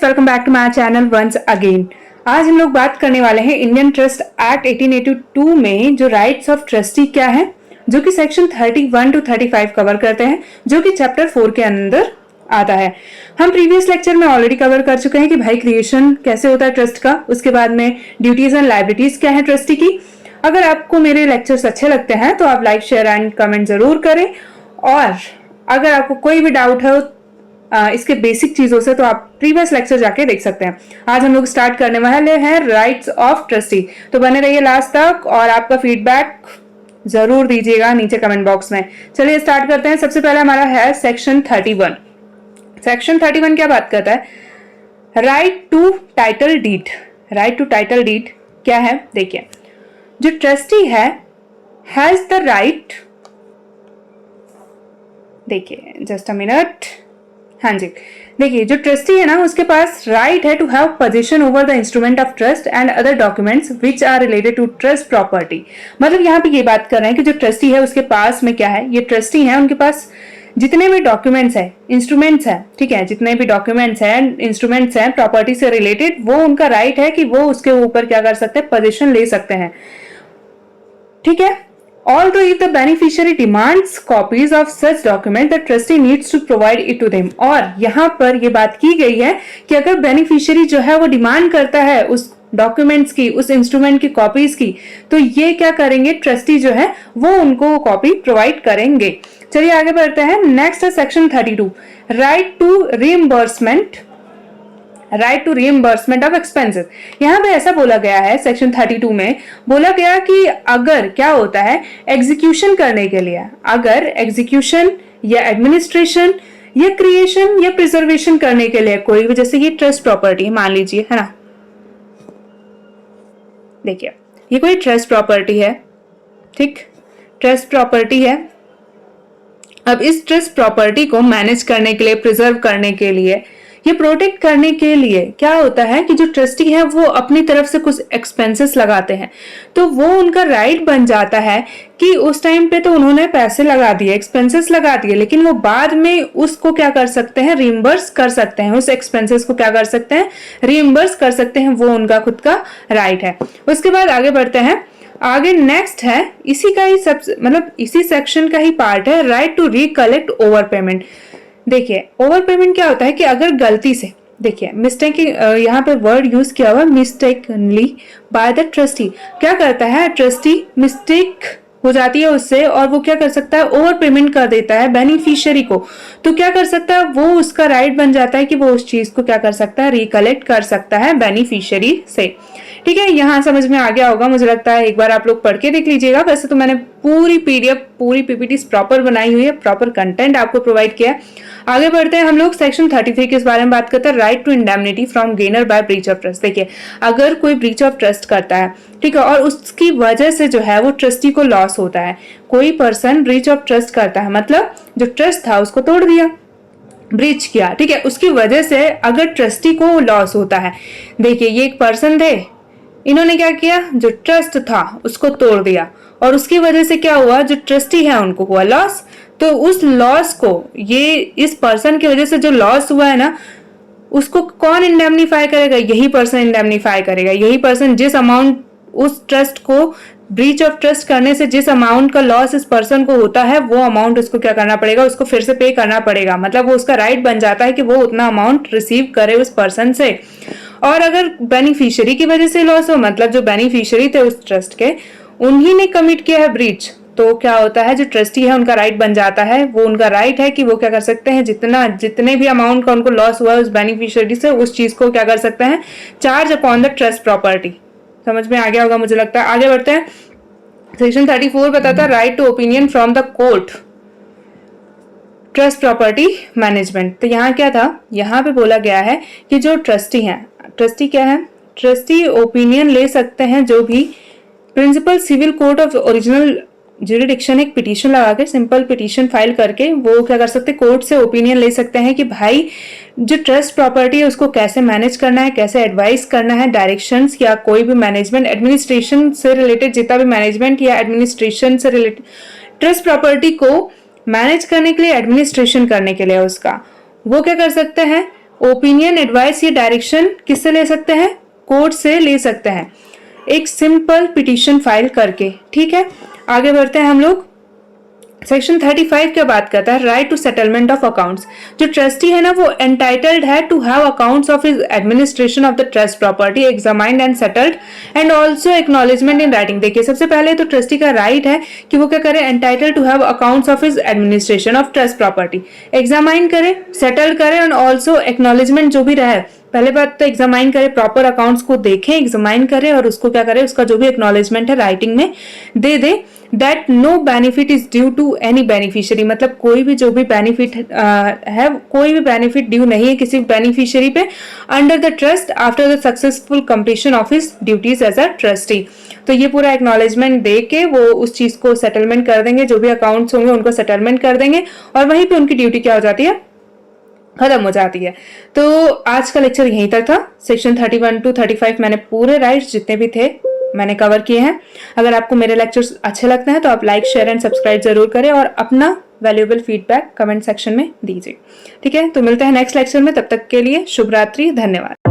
Welcome back to my channel once again. आज हम लोग बात करने वाले हैं इंडियन ट्रस्ट एक्ट 1882 में जो राइट्स ऑफ ट्रस्टी क्या है, जो कि सेक्शन 31 टू 35 कवर करते हैं, जो कि चैप्टर 4 के अंदर आता है। हम प्रीवियस लेक्चर में ऑलरेडी कवर कर चुके हैं कि भाई क्रिएशन कैसे होता है ट्रस्ट का, उसके बाद में ड्यूटीज एंड लायबिलिटीज क्या है ट्रस्टी की। अगर आपको मेरे लेक्चर्स अच्छे लगते हैं तो आप लाइक शेयर एंड कमेंट जरूर करें, और अगर आपको कोई भी डाउट है इसके बेसिक चीजों से तो आप प्रीवियस लेक्चर जाके देख सकते हैं। आज हम लोग स्टार्ट करने वाले हैं राइट्स ऑफ ट्रस्टी, तो बने रहिए लास्ट तक और आपका फीडबैक जरूर दीजिएगा नीचे कमेंट बॉक्स में। चलिए स्टार्ट करते हैं। सबसे पहले हमारा है सेक्शन 31। सेक्शन 31 क्या बात करता है? Right to title deed. Right to title deed क्या है? देखिए, जो ट्रस्टी है हैज द राइट, देखिए जस्ट अ मिनट, हाँ जी, देखिए जो ट्रस्टी है ना उसके पास राइट है to have position over the instrument of trust and other documents which are related to trust property. मतलब यहाँ पे ये बात कर रहे हैं कि जो ट्रस्टी है उसके पास में क्या है, ये ट्रस्टी है उनके पास जितने भी डॉक्यूमेंट्स है, इंस्ट्रूमेंट्स है, ठीक है, जितने भी डॉक्यूमेंट्स हैं, इंस्ट्रूमेंट्स हैं प्रॉपर्टी से रिलेटेड, वो उनका राइट है कि वो उसके ऊपर क्या कर सकते हैं, पोजीशन ले सकते हैं, ठीक है। Although if the beneficiary demands copies of such document, the trustee needs to provide it to them। और यहाँ पर ये बात की गई है कि अगर बेनिफिशियरी जो है वो डिमांड करता है उस डॉक्यूमेंट्स की, उस इंस्ट्रूमेंट की कॉपीज की, तो ये क्या करेंगे, ट्रस्टी जो है वो उनको कॉपी प्रोवाइड करेंगे। चलिए आगे बढ़ते हैं। नेक्स्ट है section 32, right to reimbursement. Right to reimbursement of expenses. यहाँ पे ऐसा बोला गया है, सेक्शन 32 में बोला गया कि अगर क्या होता है, एग्जीक्यूशन करने के लिए, अगर एग्जीक्यूशन या एडमिनिस्ट्रेशन या क्रिएशन या प्रिजर्वेशन करने के लिए कोई भी, जैसे ये ट्रस्ट प्रॉपर्टी मान लीजिए, है ना, देखिए ये कोई ट्रस्ट प्रॉपर्टी है, ठीक, ट्रस्ट प्रॉपर्टी है। अब इस ट्रस्ट प्रॉपर्टी को मैनेज करने के लिए, प्रिजर्व करने के लिए, ये प्रोटेक्ट करने के लिए क्या होता है कि जो ट्रस्टी है वो अपनी तरफ से कुछ एक्सपेंसेस लगाते हैं, तो वो उनका राइट बन जाता है कि उस टाइम पे तो उन्होंने पैसे लगा दिए, एक्सपेंसेस लगा दिए, लेकिन वो बाद में उसको क्या कर सकते हैं, रीइंबर्स कर सकते हैं, उस एक्सपेंसेस को क्या कर सकते हैं, रीइंबर्स कर सकते हैं, वो उनका खुद का राइट है। उसके बाद आगे बढ़ते हैं। आगे नेक्स्ट है, इसी का ही सब, मतलब इसी सेक्शन का ही पार्ट है, right to recollect over payment. देखिए ओवर पेमेंट क्या होता है कि अगर गलती से, देखिए मिस्टेक, यहाँ पे वर्ड यूज किया हुआ मिस्टेकनली बाय द ट्रस्टी, क्या करता है ट्रस्टी, मिस्टेक हो जाती है उससे और वो क्या कर सकता है, ओवर पेमेंट कर देता है बेनिफिशियरी को, तो क्या कर सकता है, वो उसका राइट बन जाता है कि वो उस चीज को क्या कर सकता है, रिकलेक्ट कर सकता है बेनिफिशियरी से, ठीक है। यहाँ समझ में आ गया होगा, मुझे लगता है एक बार आप लोग पढ़ के देख लीजिएगा। वैसे तो मैंने पूरी पीडीएफ, पूरी पीपीटी प्रॉपर बनाई हुई है, प्रॉपर कंटेंट आपको प्रोवाइड किया है। आगे बढ़ते हैं हम लोग। सेक्शन 33 के इस बारे में बात करते हैं, right to indemnity from gainer by breach of trust. देखिए अगर कोई ब्रीच ऑफ ट्रस्ट करता है, ठीक है, और उसकी वजह से जो है वो ट्रस्टी को लॉस होता है, कोई पर्सन ब्रीच ऑफ ट्रस्ट करता है, मतलब जो ट्रस्ट था उसको तोड़ दिया, ब्रीच किया, ठीक है, उसकी वजह से अगर ट्रस्टी को लॉस होता है, देखिए ये एक पर्सन थे, इन्होंने क्या किया, जो ट्रस्ट था उसको तोड़ दिया और उसकी वजह से क्या हुआ, जो ट्रस्टी है उनको हुआ लॉस, तो उस लॉस को, ये इस पर्सन की वजह से जो लॉस हुआ है ना, उसको कौन इंडेमनीफाई करेगा, यही पर्सन इंडेमनीफाई करेगा। यही पर्सन जिस अमाउंट उस ट्रस्ट को ब्रीच ऑफ ट्रस्ट करने से जिस अमाउंट का लॉस इस पर्सन को होता है, वो अमाउंट उसको क्या करना पड़ेगा, उसको फिर से पे करना पड़ेगा, मतलब वो उसका राइट बन जाता है कि वो उतना अमाउंट रिसीव करे उस पर्सन से। और अगर बेनिफिशियरी की वजह से लॉस हो, मतलब जो बेनिफिशियरी थे उस ट्रस्ट के, उन्हीं ने कमिट किया है ब्रीच, तो क्या होता है, जो ट्रस्टी है उनका राइट बन जाता है, वो उनका राइट है कि वो क्या कर सकते हैं, जितने भी अमाउंट का उनको लॉस हुआ है उस बेनिफिशियरी से, उस चीज को क्या कर सकते हैं, charge upon the trust property. समझ में आ गया होगा मुझे लगता है। आगे बढ़ते हैं। सेक्शन 34 बताता है, right to opinion from the court trust property management. तो यहाँ क्या था, यहाँ पे बोला गया है कि जो ट्रस्टी है, ट्रस्टी क्या है, ट्रस्टी ओपिनियन ले सकते हैं, जो भी principal civil court of original jurisdiction, एक पिटीशन लगा के, सिंपल पिटीशन फाइल करके वो क्या कर सकते हैं, कोर्ट से ओपिनियन ले सकते हैं कि भाई जो ट्रस्ट प्रॉपर्टी है उसको कैसे मैनेज करना है, कैसे एडवाइस करना है, डायरेक्शंस या कोई भी मैनेजमेंट, एडमिनिस्ट्रेशन से रिलेटेड जितना भी मैनेजमेंट या एडमिनिस्ट्रेशन से रिलेटेड, ट्रस्ट प्रॉपर्टी को मैनेज करने के लिए, एडमिनिस्ट्रेशन करने के लिए उसका, वो क्या कर सकते हैं, ओपिनियन, एडवाइस या डायरेक्शन किससे ले सकते हैं? कोर्ट से ले सकते हैं, एक सिंपल पिटीशन फाइल करके। ठीक है, आगे बढ़ते हैं हम लोग। सेक्शन 35 क्या बात करता है? Right to settlement of accounts. जो ट्रस्टी है ना, वो एंटाइटल्ड है to have accounts of his administration of the trust property examined and settled and also acknowledgement in writing. देखिए, सबसे पहले तो ट्रस्टी का राइट है कि वो क्या करे? Entitled to have accounts of his administration of trust property, examine करे, सेटल करे एंड ऑल्सो एक्नॉलेजमेंट जो भी रहे, पहले बात तो एग्जामाइन करे, प्रॉपर अकाउंट्स को देखें, एग्जामाइन करे और उसको क्या करे? उसका जो भी एक्नॉलेजमेंट है राइटिंग में दे दे। That no benefit is due to any beneficiary, मतलब कोई भी जो भी बेनिफिट है, कोई भी बेनिफिट ड्यू नहीं है किसी बेनिफिशियरी पे under the trust after the successful completion of his duties as a trustee. तो ये पूरा एक्नॉलेजमेंट दे के वो उस चीज को सेटलमेंट कर देंगे, जो भी अकाउंट्स होंगे उनको सेटलमेंट कर देंगे और वहीं पे उनकी ड्यूटी क्या हो जाती है? खत्म हो जाती है। तो आज का लेक्चर यहीं तक था। सेक्शन 31 टू 35 मैंने पूरे राइट्स जितने भी थे मैंने कवर किए हैं। अगर आपको मेरे लेक्चर्स अच्छे लगते हैं तो आप लाइक, शेयर एंड सब्सक्राइब जरूर करें और अपना वैल्यूएबल फीडबैक कमेंट सेक्शन में दीजिए। ठीक है, तो मिलते हैं नेक्स्ट लेक्चर में। तब तक के लिए शुभ रात्रि, धन्यवाद।